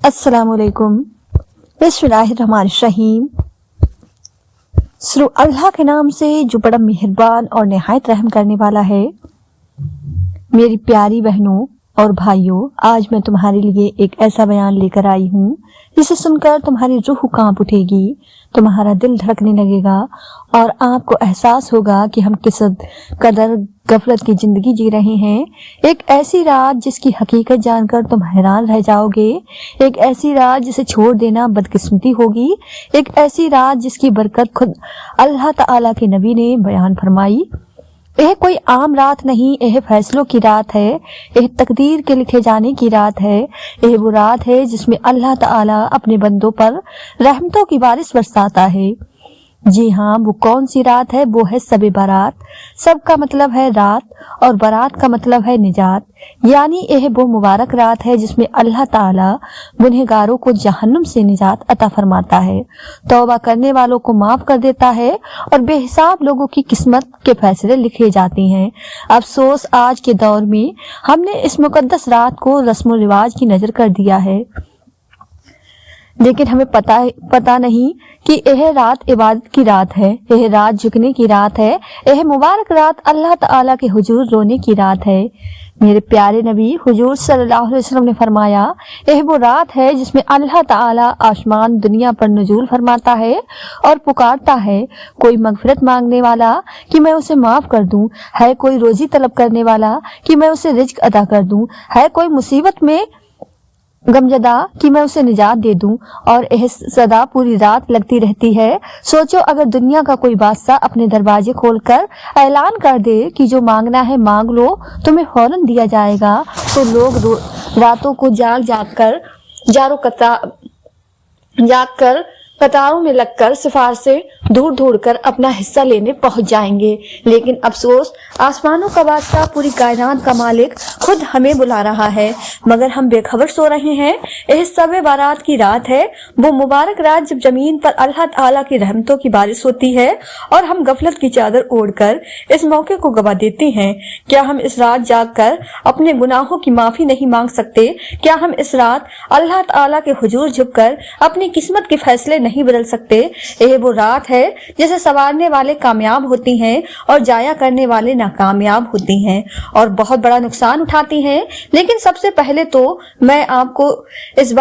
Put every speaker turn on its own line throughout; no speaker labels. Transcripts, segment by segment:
السلام علیکم۔ بسم اللہ الرحمن الرحیم۔ شروع اللہ کے نام سے جو بڑا مہربان اور نہایت رحم کرنے والا ہے۔ میری پیاری بہنوں اور بھائیوں، آج میں تمہارے لیے ایک ایسا بیان لے کر آئی ہوں جسے سن کر تمہاری روح کانپ اٹھے گی، تمہارا دل دھڑکنے لگے گا اور آپ کو احساس ہوگا کہ ہم کس قدر غفلت کی زندگی جی رہے ہیں۔ ایک ایسی رات جس کی حقیقت جان کر تم حیران رہ جاؤ گے، ایک ایسی رات جسے چھوڑ دینا بدقسمتی ہوگی، ایک ایسی رات جس کی برکت خود اللہ تعالیٰ کے نبی نے بیان فرمائی۔ یہ کوئی عام رات نہیں، یہ فیصلوں کی رات ہے، یہ تقدیر کے لکھے جانے کی رات ہے، یہ وہ رات ہے جس میں اللہ تعالیٰ اپنے بندوں پر رحمتوں کی بارش برساتا ہے۔ جی ہاں، وہ کون سی رات ہے؟ وہ ہے شب برات۔ سب کا مطلب ہے رات اور برات کا مطلب ہے نجات، یعنی یہ وہ مبارک رات ہے جس میں اللہ تعالیٰ گنہگاروں کو جہنم سے نجات عطا فرماتا ہے، توبہ کرنے والوں کو معاف کر دیتا ہے اور بے حساب لوگوں کی قسمت کے فیصلے لکھے جاتے ہیں۔ افسوس آج کے دور میں ہم نے اس مقدس رات کو رسم و رواج کی نظر کر دیا ہے، لیکن ہمیں پتہ نہیں کہ یہ رات عبادت کی رات ہے، یہ رات جھکنے کی رات ہے، یہ مبارک رات اللہ تعالیٰ کے حضور رونے کی رات ہے۔ میرے پیارے نبی حضور صلی اللہ علیہ وسلم نے فرمایا، یہ وہ رات ہے جس میں اللہ تعالیٰ آسمان دنیا پر نزول فرماتا ہے اور پکارتا ہے، کوئی مغفرت مانگنے والا کہ میں اسے معاف کر دوں، ہے کوئی روزی طلب کرنے والا کہ میں اسے رزق عطا کر دوں، ہے کوئی مصیبت میں غمزدہ کہ میں اسے نجات دے دوں، اور یہ صدا پوری رات لگتی رہتی ہے۔ سوچو اگر دنیا کا کوئی بادشاہ اپنے دروازے کھول کر اعلان کر دے کہ جو مانگنا ہے مانگ لو، تمہیں فوراً دیا جائے گا، تو لوگ راتوں کو جاگ کر قطاروں میں لگ کر سفار سے ڈھونڈ کر اپنا حصہ لینے پہنچ جائیں گے۔ لیکن افسوس، آسمانوں کا بادشاہ، پوری کائنات کا مالک خود ہمیں بلا رہا ہے، مگر ہم بے خبر سو رہے ہیں۔ یہ شب برات کی رات ہے، وہ مبارک رات جب زمین پر اللہ تعالیٰ کی رحمتوں کی بارش ہوتی ہے اور ہم غفلت کی چادر اوڑھ کر اس موقع کو گوا دیتے ہیں۔ کیا ہم اس رات جاگ کر اپنے گناہوں کی معافی نہیں مانگ سکتے؟ کیا ہم اس رات اللہ تعالیٰ کے حضور جھک کر اپنی قسمت کے فیصلے نہیں بدل سکتے؟ یہ وہ رات ہے جسے سنوارنے والے کامیاب ہوتی ہیں اور جایا کرنے والے ناکامیاب ہوتی ہیں اور بہت بڑا نقصان اٹھاتی ہیں۔ لیکن سب سے پہلے تو میں آپ کو اس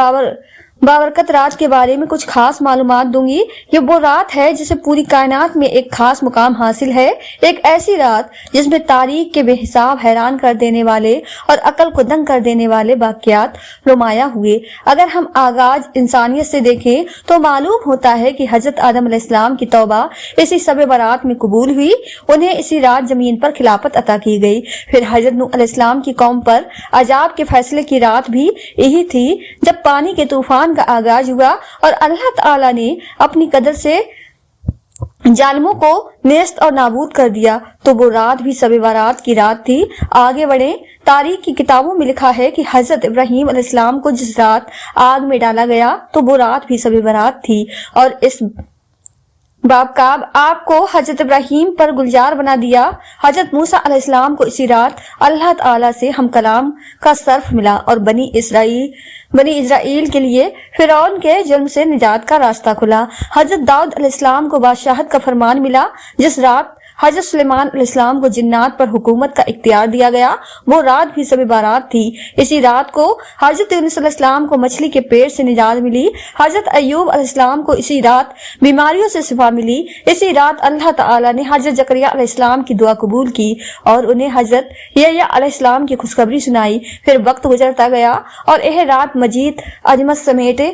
بابرکت رات کے بارے میں کچھ خاص معلومات دوں گی۔ یہ وہ رات ہے جسے پوری کائنات میں ایک خاص مقام حاصل ہے، ایک ایسی رات جس میں تاریخ کے بے حساب حیران کر دینے والے اور عقل کو دنگ کر دینے والے واقعات نمایاں ہوئے۔ اگر ہم آغاز انسانیت سے دیکھیں تو معلوم ہوتا ہے کہ حضرت آدم علیہ السلام کی توبہ اسی شب برات میں قبول ہوئی، انہیں اسی رات زمین پر خلافت عطا کی گئی۔ پھر حضرت نوح علیہ السلام کی قوم پر عذاب کے فیصلے کی رات بھی یہی تھی جب پانی کے طوفان کا آغاز ہوا اور اللہ تعالیٰ نے اپنی قدر سے ظالموں کو نیست اور نابود کر دیا، تو وہ رات بھی شب برات کی رات تھی۔ آگے بڑھیں، تاریخ کی کتابوں میں لکھا ہے کہ حضرت ابراہیم علیہ السلام کو جس رات آگ میں ڈالا گیا تو وہ رات بھی شب برات تھی، اور اس باب کا آپ کو حضرت ابراہیم پر گلزار بنا دیا۔ حضرت موسیٰ علیہ السلام کو اسی رات اللہ تعالیٰ سے ہم کلام کا صرف ملا اور بنی اسرائیل کے لیے فرعون کے ظلم سے نجات کا راستہ کھلا۔ حضرت داؤد علیہ السلام کو بادشاہت کا فرمان ملا۔ جس رات حضرت سلیمان علیہ السلام کو جنات پر حکومت کا اختیار دیا گیا، وہ رات بھی شب برات تھی۔ اسی رات کو حضرت یونس علیہ السلام کو مچھلی کے پیٹ سے نجات ملی۔ حضرت ایوب علیہ السلام کو اسی رات بیماریوں سے شفا ملی۔ اسی رات اللہ تعالیٰ نے حضرت زکریا علیہ السلام کی دعا قبول کی اور انہیں حضرت یحییٰ علیہ السلام کی خوشخبری سنائی۔ پھر وقت گزرتا گیا اور یہ رات مزید عظمت سمیٹے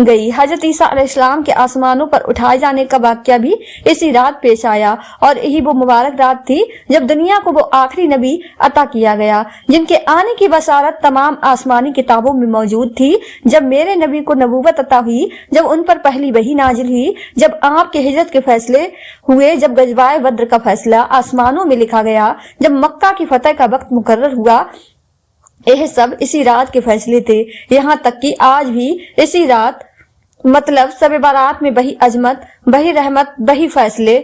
گئی۔ حضرت عیسیٰ علیہ السلام کے آسمانوں پر اٹھائے جانے کا واقعہ بھی اسی رات پیش آیا، اور یہی وہ مبارک رات تھی جب دنیا کو وہ آخری نبی عطا کیا گیا جن کے آنے کی بشارت تمام آسمانی کتابوں میں موجود تھی۔ جب میرے نبی کو نبوت عطا ہوئی، جب ان پر پہلی وحی نازل ہوئی، جب آپ کے ہجرت کے فیصلے ہوئے، جب غزوہ بدر کا فیصلہ آسمانوں میں لکھا گیا، جب مکہ کی فتح کا وقت مقرر ہوا، یہ سب اسی رات کے فیصلے تھے۔ یہاں تک کہ آج بھی اسی رات، مطلب شب برات میں وہی عظمت، وہی رحمت، وہی فیصلے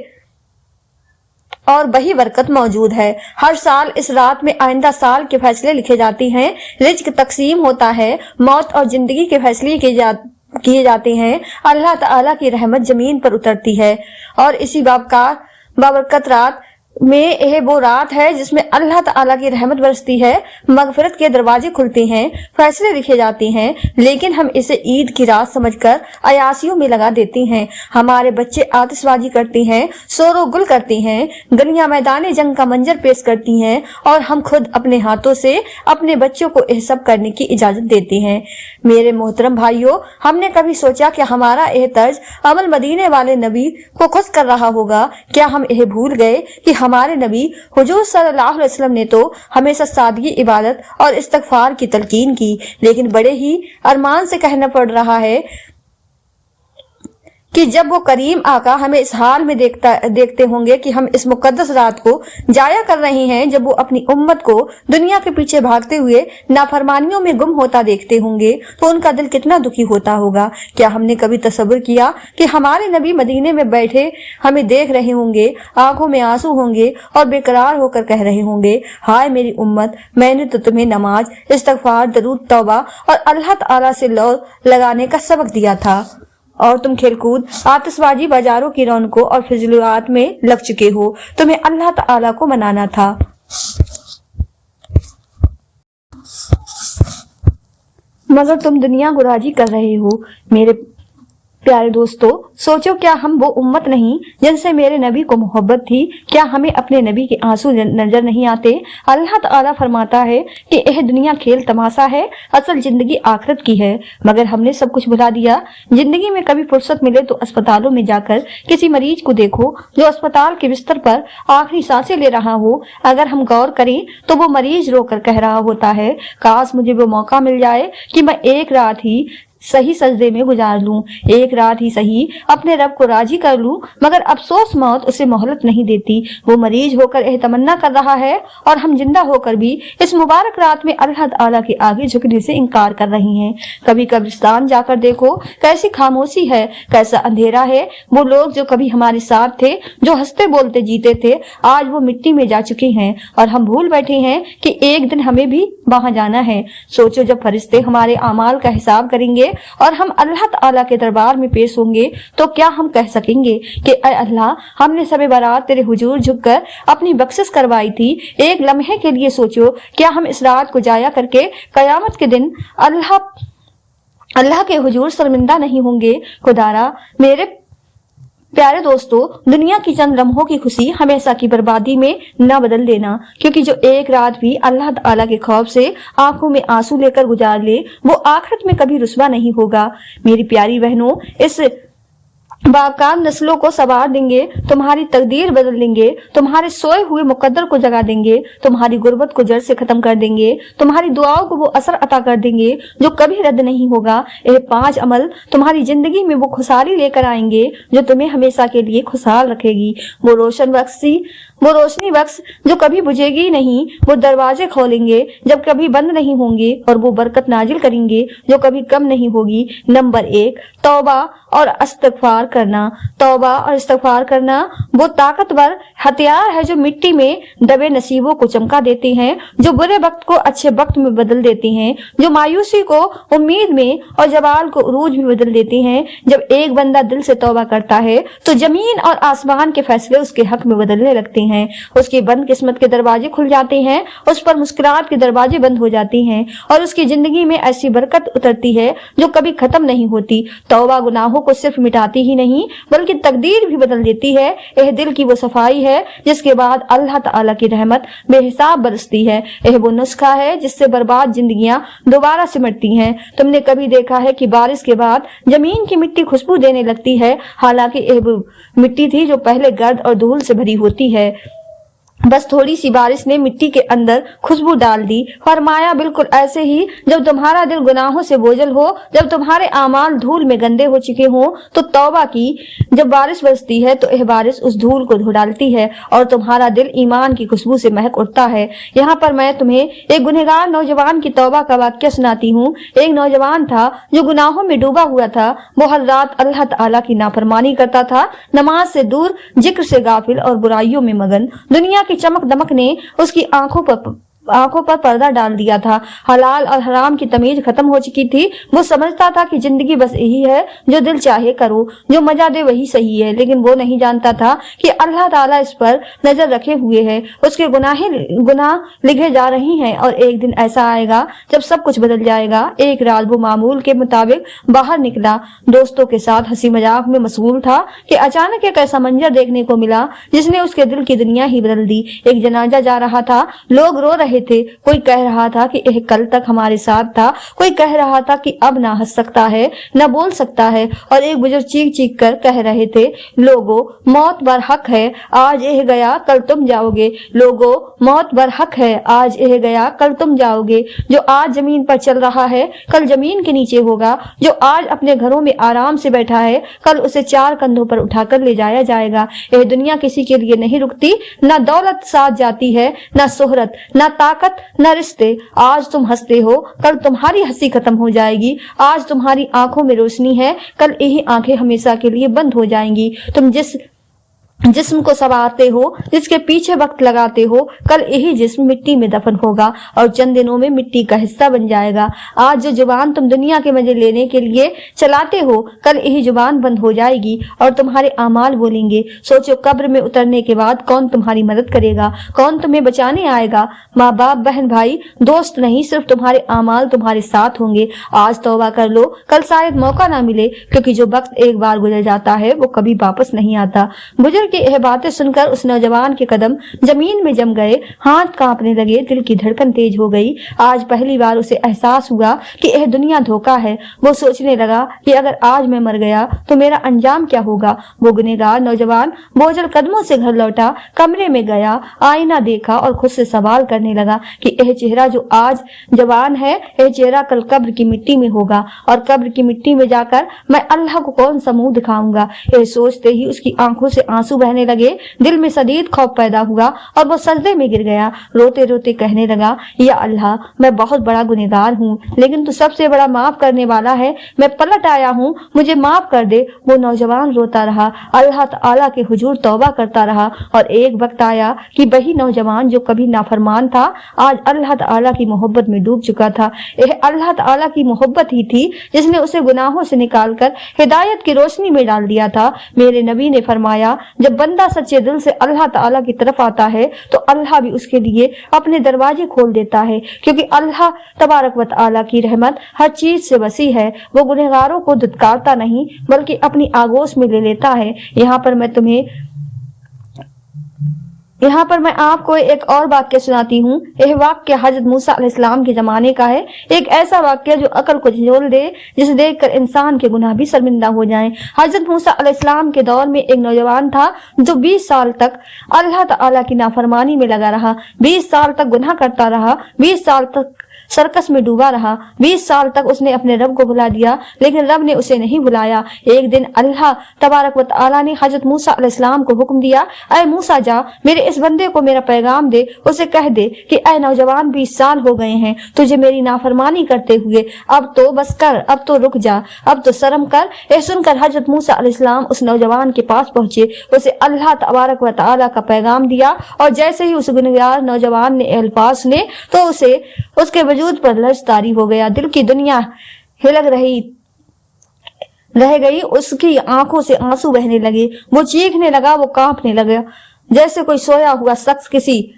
اور वही बरकत मौजूद है। हर साल इस रात में आइंदा साल के फैसले लिखे जाते हैं, रिज्क तकसीम होता है, मौत और जिंदगी के फैसले किए जाते हैं, अल्लाह ताला की रहमत जमीन पर उतरती है। और इसी बाबरकत रात में यह वो रात है जिसमें अल्लाह ताला की रहमत बरसती है, मगफिरत के दरवाजे खुलते हैं, फैसले लिखे जाते हैं। लेकिन हम इसे ईद की रात समझकर अयासियों में लगा देते हैं। हमारे बच्चे आतिशबाजी करते हैं, शोरो गुल करते हैं, गलियां मैदान जंग का मंजर पेश करती हैं और हम खुद अपने हाथों से अपने बच्चों को यह सब करने की इजाजत देते हैं। मेरे मोहतरम भाइयों, हमने कभी सोचा कि हमारा यह तर्ज अमल मदीने वाले नबी को खुश कर रहा होगा? क्या हम यह भूल गए कि हमारे नबी हुजूर सल्लल्लाहु अलैहि वसल्लम ने तो हमेशा सादगी, इबादत और इस्तगफार की तलकीन की, लेकिन बड़े ही अरमान से कहना पड़ रहा है कि जब वो करीम आका हमें इस हाल में देखते होंगे कि हम इस मुकद्दस रात को जाया कर रहे हैं, जब वो अपनी उम्मत को दुनिया के पीछे भागते हुए नाफरमानियों में गुम होता देखते होंगे, तो उनका दिल कितना दुखी होता होगा। क्या हमने कभी तसव्वुर किया कि हमारे नबी मदीने में बैठे हमें देख रहे होंगे, आंखों में आंसू होंगे और बेकरार होकर कह रहे होंगे, हाय मेरी उम्मत, मैंने तो तुम्हें नमाज, इस्तगफार, दरूद, तौबा और अल्लाह ताला से लौ लगाने का सबक दिया था और तुम खेलकूद, आतिशबाजी, बाजारों की रौनकों और फिजूलियात में लग चुके हो। तुम्हें अल्लाह ताला को मनाना था। मगर तुम दुनिया को राजी कर रहे हो। मेरे प्यारे दोस्तों, सोचो, क्या हम वो उम्मत नहीं जिनसे मेरे नबी को मोहब्बत थी? क्या हमें अपने नबी के आंसू नजर नहीं आते? अल्लाह ताला फरमाता है कि यह दुनिया खेल तमाशा है, असल जिंदगी आखिरत की है। मगर हमने सब कुछ भुला दिया। जिंदगी में कभी फुर्सत मिले तो अस्पतालों में जाकर किसी मरीज को देखो जो अस्पताल के बिस्तर पर आखिरी सांसें ले रहा हो। अगर हम गौर करें तो वो मरीज रोकर कह रहा होता है, काश मुझे वो मौका मिल जाए कि मैं एक रात ही सही सजदे में गुजार लूं, एक रात ही सही अपने रब को राजी कर लूं। मगर अफसोस मौत उसे मोहलत नहीं देती। वो मरीज होकर यह तमन्ना कर रहा है और हम जिंदा होकर भी इस मुबारक रात में अल्लाह ताला के आगे झुकने से इनकार कर रही हैं। कभी कब्रिस्तान जाकर देखो, कैसी खामोशी है, कैसा अंधेरा है। वो लोग जो कभी हमारे साथ थे, जो हंसते बोलते जीते थे, आज वो मिट्टी में जा चुके हैं और हम भूल बैठे हैं कि एक दिन हमें भी वहां जाना है। सोचो, जब फरिश्ते हमारे अमाल का हिसाब करेंगे और हम अल्लाह ताला के दरबार में पेश होंगे, तो क्या हम कह सकेंगे कि ऐ अल्लाह, हमने सबे बारात तेरे हुजूर झुककर अपनी बख्शिश करवाई थी। एक लम्हे के लिए सोचो, क्या हम इस रात को जाया करके कयामत के दिन अल्लाह के हुजूर शर्मिंदा नहीं होंगे? खुदारा मेरे प्यारे दोस्तों, दुनिया की चंद लम्हों की खुशी हमेशा की बर्बादी में न बदल देना, क्योंकि जो एक रात भी अल्लाह ताला के खौफ से आंखों में आंसू लेकर गुजार ले, वो आखिरत में कभी रुसवा नहीं होगा। मेरी प्यारी बहनों, इस बाकाम नस्लों को सवार देंगे, तुम्हारी तकदीर बदल देंगे, तुम्हारे सोए हुए मुकद्दर को जगा देंगे, तुम्हारी गुर्बत को जड़ से खत्म कर देंगे, तुम्हारी दुआओं को वो असर अता कर देंगे जो कभी रद्द नहीं होगा। ये 5 अमल तुम्हारी जिंदगी में वो खुशहाली लेकर आएंगे जो तुम्हें हमेशा के लिए खुशहाल रखेगी। वो रोशनी बख्श जो कभी बुझेगी नहीं, वो दरवाजे खोलेंगे जब कभी बंद नहीं होंगे, और वो बरकत नाजिल करेंगे जो कभी कम नहीं होगी। नंबर 1, तौबा और इस्तगफार करना। तौबा और इस्तगफार करना वो ताकतवर हथियार है जो मिट्टी में दबे नसीबों को चमका देते हैं, जो बुरे वक्त को अच्छे वक्त में बदल देते हैं, जो मायूसी को उम्मीद में और जवाल को उरूज में बदल देते हैं। जब एक बंदा दिल से तौबा करता है तो जमीन और आसमान के फैसले उसके हक में बदलने लगते हैं। उसकी बंद किस्मत के दरवाजे खुल जाते हैं, उस पर मुस्कुराहट के दरवाजे बंद हो जाते हैं और उसकी जिंदगी में ऐसी बरकत उतरती है जो कभी खत्म नहीं होती। तौबा गुनाहों को सिर्फ मिटाती ही नहीं बल्कि तकदीर भी बदल देती है। यह दिल की वो सफाई है जिसके बाद अल्लाह ताला की रहमत बेहिसाब बरसती है। यह वो नुस्खा है जिससे बर्बाद जिंदगियां दोबारा सिमटती हैं। तुमने कभी देखा है कि बारिश के बाद जमीन की मिट्टी खुशबू देने लगती है? हालांकि यह वो मिट्टी थी जो पहले गर्द और धूल से भरी होती है। बस थोड़ी सी बारिश ने मिट्टी के अंदर खुशबू डाल दी। फरमाया, बिल्कुल ऐसे ही जब तुम्हारा दिल गुनाहों से बोझल हो, जब तुम्हारे आमाल धूल में गंदे हो चुके हो, तो तौबा की। जब बारिश बरसती है तो यह बारिश उस धूल को धो डालती है और तुम्हारा दिल ईमान की खुशबू से महक उठता है। यहाँ पर मैं तुम्हें एक गुनहगार नौजवान की तौबा का वाक्य सुनाती हूँ। एक नौजवान था जो गुनाहों में डूबा हुआ था। वो हर रात अल्लाह ताला की नाफरमानी करता था, नमाज से दूर, जिक्र से गाफिल और बुराइयों में मगन। दुनिया की चमक दमक ने उसकी आंखों पर पर्दा डाल दिया था। हलाल और हराम की तमीज खत्म हो चुकी थी। वो समझता था कि जिंदगी बस यही है, जो दिल चाहे करो, जो मजा दे वही सही है। लेकिन वो नहीं जानता था कि अल्लाह ताला इस पर नजर रखे हुए है। उसके गुनाह लिखे जा रहे हैं और एक दिन ऐसा आएगा जब सब कुछ बदल जाएगा। एक रात वो मामूल के मुताबिक बाहर निकला, दोस्तों के साथ हंसी मजाक में मशगूल था कि अचानक एक ऐसा मंजर देखने को मिला जिसने उसके दिल की दुनिया ही बदल दी। एक जनाजा जा रहा था, लोग रो रहे थे। कोई कह रहा था कि यह कल तक हमारे साथ था, कोई कह रहा था कि अब ना हंस सकता है, ना बोल सकता है, और एक बुजुर्ग चीख चीख कर कह रहे थे, लोगों मौत बर हक है, आज यह गया कल तुम जाओगे। लोगों मौत बर हक है, आज यह गया कल तुम जाओगे। जो आज जमीन पर चल रहा है कल जमीन के नीचे होगा। जो आज अपने घरों में आराम से बैठा है कल उसे चार कंधों पर उठाकर ले जाया जाएगा। यह दुनिया किसी के लिए नहीं रुकती, ना दौलत साथ जाती है, ना शोहरत, ना ताकत, न रिश्ते। आज तुम हंसते हो कल तुम्हारी हंसी खत्म हो जाएगी। आज तुम्हारी आंखों में रोशनी है कल यही आंखें हमेशा के लिए बंद हो जाएंगी। तुम जिस्म को संवारते हो, जिसके पीछे वक्त लगाते हो, कल यही जिस्म मिट्टी में दफन होगा और चंद दिनों में मिट्टी का हिस्सा बन जाएगा। आज जो जुबान तुम दुनिया के मजे लेने के लिए चलाते हो कल यही जुबान बंद हो जाएगी और तुम्हारे आमाल बोलेंगे। सोचो, कब्र में उतरने के बाद कौन तुम्हारी मदद करेगा, कौन तुम्हें बचाने आएगा? माँ बाप, बहन भाई, दोस्त नहीं, सिर्फ तुम्हारे आमाल तुम्हारे साथ होंगे। आज तौबा कर लो, कल शायद मौका ना मिले, क्योंकि जो वक्त एक बार गुजर जाता है वो कभी वापस नहीं आता। बुजुर्ग की यह बातें सुनकर उस नौजवान के कदम जमीन में जम गए, हाथ कांपने लगे, दिल की धड़कन तेज हो गई। आज पहली बार उसे एहसास हुआ कि यह दुनिया धोखा है। वो सोचने लगा कि अगर आज मैं मर गया तो मेरा अंजाम क्या होगा। वो गुनहगार नौजवान बोझल कदमों से घर लौटा, कमरे में गया, आईना देखा और खुद से सवाल करने लगा कि यह चेहरा जो आज जवान है, यह चेहरा कल कब्र की मिट्टी में होगा और कब्र की मिट्टी में जाकर मैं अल्लाह को कौन सा मुंह दिखाऊंगा। यह सोचते ही उसकी आंखों से आंसू बहने लगे, दिल में शदीद खौफ पैदा हुआ और वो सजदे में गिर गया। रोते रोते कहने लगा, या अल्लाह, मैं बहुत बड़ा गुनहगार हूँ, लेकिन तू सबसे बड़ा माफ करने वाला है। मैं पलट आया हूँ, मुझे माफ कर दे। वो नौजवान रोता रहा, अल्लाह ताला के हुजूर तौबा करता रहा और एक वक्त आया कि वही नौजवान जो कभी नाफरमान था आज अल्लाह ताला की मोहब्बत में डूब चुका था। यह अल्लाह ताला की मोहब्बत ही थी जिसने उसे गुनाहों से निकालकर हिदायत की रोशनी में डाल दिया था। मेरे नबी ने फरमाया, जब बंदा सच्चे दिल से अल्लाह ताला की तरफ आता है तो अल्लाह भी उसके लिए अपने दरवाजे खोल देता है, क्योंकि अल्लाह तबारक व तआला की रहमत हर चीज से वसी है। वो गुनहगारों को धुतकारता नहीं बल्कि अपनी आगोश में ले लेता है। यहाँ पर मैं आपको एक और वाक्य सुनाती हूँ। यह वाक्य हजरत मूसा अलैहिस्सलाम के जमाने का है। एक ऐसा वाक्य जो अकल को झंझोल दे, जिसे देखकर इंसान के गुनाह भी शर्मिंदा हो जाएं। हजरत मूसा अलैहिस्सलाम के दौर में एक नौजवान था जो 20 साल तक अल्लाह ताला की नाफरमानी में लगा रहा, 20 साल तक गुनाह करता रहा, 20 साल तक सर्कस में डूबा रहा, 20 साल तक उसने अपने रब को भुला दिया, लेकिन रब ने उसे नहीं भुलाया। एक दिन अल्लाह तबारक व तआला ने हजरत मूसा अलैहिस्सलाम को हुक्म दिया, ऐ मूसा, जा मेरे इस बंदे को मेरा पैगाम दे। उसे कह दे कि ऐ नौजवान, 20 साल हो गए हैं तुझे मेरी नाफरमानी करते हुए, अब तो बस कर, अब तो रुक जा, अब तो शर्म कर। यह सुनकर हजरत मूसा अलैहिस्सलाम उस नौजवान के पास पहुंचे, उसे अल्लाह तबारक व तआला का पैगाम दिया और जैसे ही उस गुनहगार नौजवान ने अल्फाज सुने तो उसे उसके वजूद पर लर्ज तारी हो गया। दिल की दुनिया हिलक रह गई, उसकी आंखों से आंसू बहने लगे, वो चीखने लगा, वो कांपने लगा, जैसे कोई सोया हुआ शख्स किसी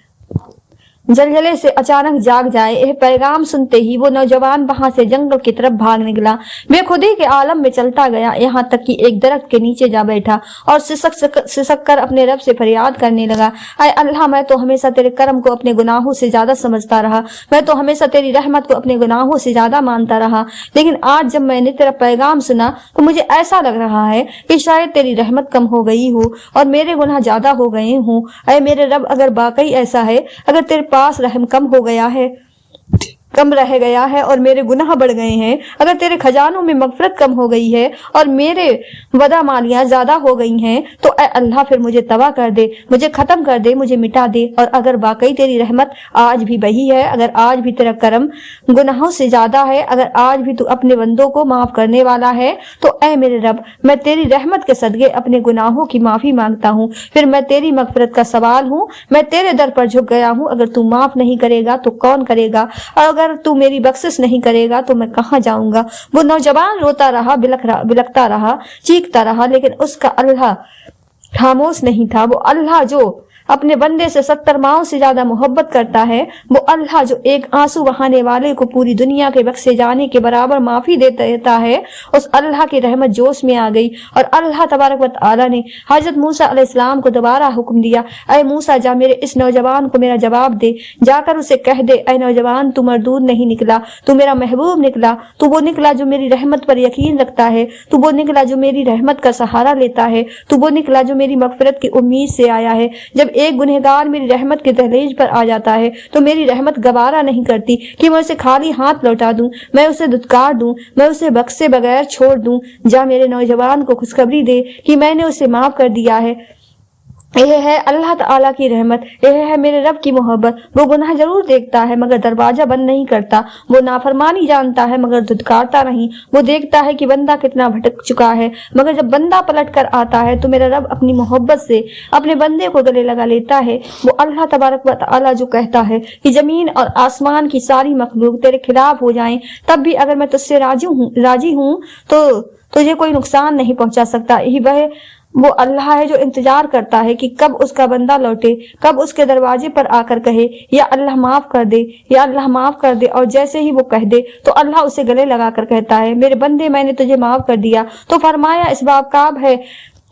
जलजले से अचानक जाग जाए। यह पैगाम सुनते ही वो नौजवान वहां से जंगल की तरफ भाग निकला। बेखुदी के आलम में चलता गया, यहाँ तक कि एक दरख्त के नीचे जा बैठा और सिसक कर अपने रब से फरियाद करने लगा, ऐ अल्लाह, मैं तो हमेशा तेरे करम को अपने गुनाहों से ज्यादा समझता रहा, मैं तो हमेशा तेरी रहमत को अपने गुनाहों से ज्यादा मानता रहा, लेकिन आज जब मैंने तेरा पैगाम सुना तो मुझे ऐसा लग रहा है कि शायद तेरी रहमत कम हो गई हो और मेरे गुनाह ज्यादा हो गए हों। ऐ मेरे रब, अगर वाकई ऐसा है, अगर तेरे पास रहम कम रह गया है और मेरे गुनाह बढ़ गए हैं, अगर तेरे खजानों में मगफरत कम हो गई है और मेरे वदा मालियां ज्यादा हो गई हैं, तो ऐ अल्लाह फिर मुझे तबाह कर दे, मुझे खत्म कर दे, मुझे मिटा दे। और अगर वाकई तेरी रहमत आज भी वही है, अगर आज भी तेरा करम गुनाहों से ज्यादा है, अगर आज भी तू अपने बंदों को माफ करने वाला है, तो ऐ मेरे रब, मैं तेरी रहमत के सदके अपने गुनाहों की माफी मांगता हूँ। फिर मैं तेरी मगफरत का सवाल हूँ, मैं तेरे दर पर झुक गया हूँ। अगर तू माफ नहीं करेगा तो कौन करेगा, और अगर तू मेरी बख्शिश नहीं करेगा तो मैं कहाँ जाऊंगा। वो नौजवान रोता रहा, बिलखता रहा, चीखता रहा, लेकिन उसका अल्लाह खामोश नहीं था। वो अल्लाह जो अपने बंदे से 70 माओं से ज्यादा मोहब्बत करता है, वो अल्लाह जो एक आंसू बहाने वाले को पूरी दुनिया के बख्शे जाने के बराबर माफी देता है, उस अल्लाह की रहमत जोश में आ गई और अल्लाह तबारक व तआला ने हजरत मूसा अलैहिस्सलाम को दोबारा हुक्म दिया, ऐ मूसा, जा मेरे इस नौजवान को मेरा जवाब दे, जाकर उसे कह दे, ऐ नौजवान, तू मरदूद नहीं निकला, तू मेरा महबूब निकला, तू वो निकला जो मेरी रहमत पर यकीन रखता है, तू वो निकला जो मेरी रहमत का सहारा लेता है, तू वो निकला जो मेरी मगफिरत की उम्मीद से आया है। जब एक गुनहगार मेरी रहमत के दहलीज पर आ जाता है तो मेरी रहमत गवारा नहीं करती कि मैं उसे खाली हाथ लौटा दूं, मैं उसे धुतकार दूं, मैं उसे बख्शे बगैर छोड़ दूं। जा मेरे नौजवान को खुशखबरी दे कि मैंने उसे माफ कर दिया है। यह है अल्लाह ताला की रहमत, यह है मेरे रब की मोहब्बत। वो गुनाह जरूर देखता है मगर दरवाजा बंद नहीं करता, वो नाफरमानी जानता है मगर धुतकारता नहीं, वो देखता है कि बंदा कितना भटक चुका है, मगर जब बंदा पलट कर आता है तो मेरा रब अपनी मोहब्बत से अपने बंदे को गले लगा लेता है। वो अल्लाह तबारक व तआला जो कहता है कि जमीन और आसमान की सारी मखलूक तेरे खिलाफ हो जाएं, तब भी अगर मैं तुझसे राजी हूँ तो तुझे कोई नुकसान नहीं पहुंचा सकता। यही वो अल्लाह है जो इंतजार करता है कि कब उसका बंदा लौटे, कब उसके दरवाजे पर आकर कहे, या अल्लाह माफ कर दे, या अल्लाह माफ कर दे। और जैसे ही वो कह दे तो अल्लाह उसे गले लगाकर कहता है, मेरे बंदे, मैंने तुझे माफ कर दिया। तो फरमाया, इस बाकाब है,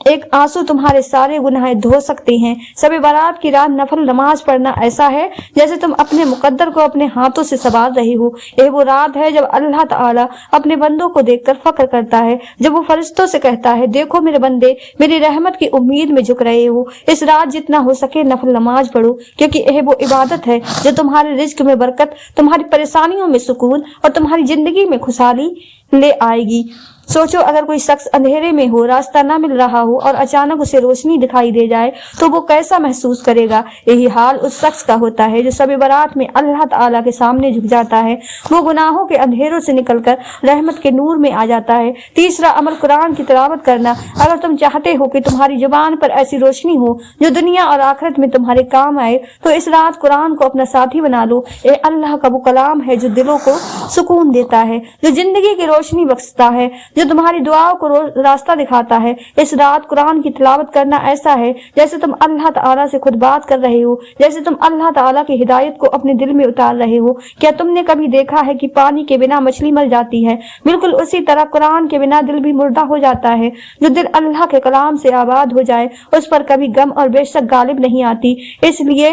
एक आंसू तुम्हारे सारे गुनाह धो सकते हैं। शब बारात की रात नफल नमाज पढ़ना ऐसा है जैसे तुम अपने मुकद्दर को अपने हाथों से संवार रहे हो। यह वो रात है जब अल्लाह ताला अपने बंदों को देखकर फख्र करता है, जब वो फरिश्तों से कहता है, देखो मेरे बंदे, मेरी रहमत की उम्मीद में झुक रहे हो, इस रात जितना हो सके नफल नमाज पढ़ो, क्योंकि यह वो इबादत है जो तुम्हारे रिज्क में बरकत, तुम्हारी परेशानियों में सुकून और तुम्हारी जिंदगी में खुशहाली ले आएगी। सोचो, अगर कोई शख्स अंधेरे में हो, रास्ता ना मिल रहा हो और अचानक उसे रोशनी दिखाई दे जाए तो वो कैसा महसूस करेगा। यही हाल उस शख्स का होता है जो शब बारात में अल्लाह ताला के सामने झुक जाता है। वो गुनाहों के अंधेरों से निकलकर रहमत के नूर में आ जाता है। तीसरा अमल, कुरान की तिलावत करना। अगर तुम चाहते हो कि तुम्हारी जुबान पर ऐसी रोशनी हो जो दुनिया और आखिरत में तुम्हारे काम आए, तो इस रात कुरान को अपना साथी बना लो। ये अल्लाह का वो कलाम है जो दिलों को सुकून देता है, जो जिंदगी की रोशनी बख्शता है, जो तुम्हारी दुआओं को रास्ता दिखाता है। इस रात कुरान की तिलावत करना ऐसा है जैसे तुम अल्लाह ताला से खुद बात कर रहे हो, जैसे तुम अल्लाह ताला की हिदायत को अपने दिल में उतार रहे हो। क्या तुमने कभी देखा है कि पानी के बिना मछली मर जाती है? बिल्कुल उसी तरह कुरान के बिना दिल भी मुर्दा हो जाता है। जो दिल अल्लाह के कलाम से आबाद हो जाए उस पर कभी गम और बेशक गालिब नहीं आती। इसलिए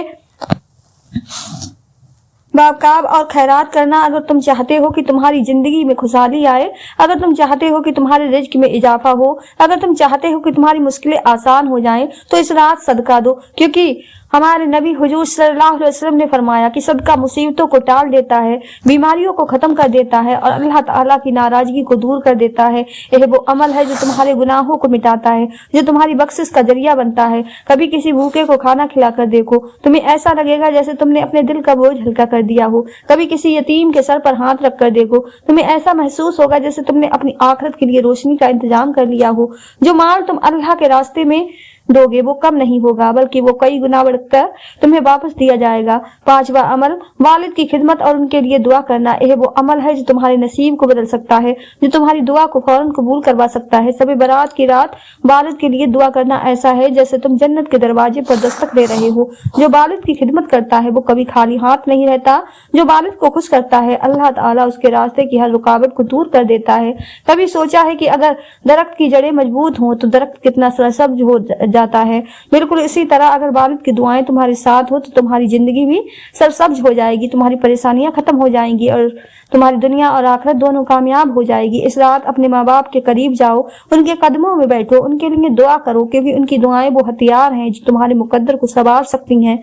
बाकाब और खैरात करना। अगर तुम चाहते हो कि तुम्हारी जिंदगी में खुशहाली आए, अगर तुम चाहते हो कि तुम्हारे रिज्क में इजाफा हो, अगर तुम चाहते हो कि तुम्हारी मुश्किलें आसान हो जाएं, तो इस रात सदका दो, क्योंकि हमारे नबी हुजूर सल्लल्लाहु अलैहि वसल्लम ने फरमाया कि सदका मुसीबतों को टाल देता है, बीमारियों को खत्म कर देता है और अल्लाह ताला की नाराजगी को दूर कर देता है। यह वो अमल है जो तुम्हारे गुनाहों को मिटाता है, जो तुम्हारी बख्शिश का जरिया बनता है। कभी किसी भूखे को खाना खिलाकर देखो, तुम्हें ऐसा लगेगा जैसे तुमने अपने दिल का बोझ हल्का कर दिया हो। कभी किसी यतीम के सर पर हाथ रख कर देखो, तुम्हें ऐसा महसूस होगा जैसे तुमने अपनी आखिरत के लिए रोशनी का इंतजाम कर लिया हो। जो माल तुम अल्लाह के रास्ते में दोगे वो कम नहीं होगा, बल्कि वो कई गुना बढ़कर तुम्हें वापस दिया जाएगा। 5वां अमल, वालिद की खिदमत और उनके लिए दुआ करना। यह वो अमल है जो तुम्हारे नसीब को बदल सकता है, जो तुम्हारी दुआ को फौरन कबूल करवा सकता है। शब बारात की रात वालिद के लिए दुआ करना ऐसा है जैसे तुम जन्नत के दरवाजे पर दस्तक दे रहे हो। जो वालिद की खिदमत करता है वो कभी खाली हाथ नहीं रहता। जो वालिद को खुश करता है, अल्लाह ताला उसके रास्ते की हर रुकावट को दूर कर देता है। कभी सोचा है कि अगर दरख्त की जड़ें मजबूत हों तो दरख्त कितना सरसब्ज हो जाता है? बिल्कुल इसी तरह अगर वालिद की दुआएं तुम्हारे साथ हो तो तुम्हारी जिंदगी भी सरसब्ज हो जाएगी, तुम्हारी परेशानियां खत्म हो जाएंगी और तुम्हारी दुनिया और आखिरत दोनों कामयाब हो जाएगी। इस रात अपने माँ बाप के करीब जाओ, उनके कदमों में बैठो, उनके लिए दुआ करो, क्योंकि उनकी दुआएं वो हथियार हैं जो तुम्हारे मुकद्दर को संवार सकती हैं।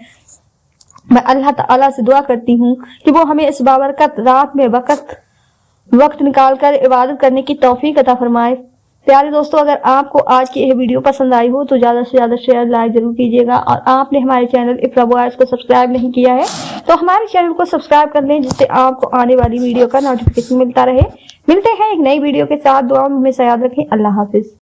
मैं अल्लाह ताला से दुआ करती हूँ कि वो हमें इस बाबरकत रात में वक्त निकालकर इबादत करने की तौफीक अता फरमाए। प्यारे दोस्तों, अगर आपको आज की यह वीडियो पसंद आई हो तो ज्यादा से ज्यादा शेयर लाइक जरूर कीजिएगा, और आपने हमारे चैनल इफ्रा वॉइस को सब्सक्राइब नहीं किया है तो हमारे चैनल को सब्सक्राइब कर लें, जिससे आपको आने वाली वीडियो का नोटिफिकेशन मिलता रहे। मिलते हैं एक नई वीडियो के साथ। दुआ में हमेशा याद रखें। अल्लाह हाफिज।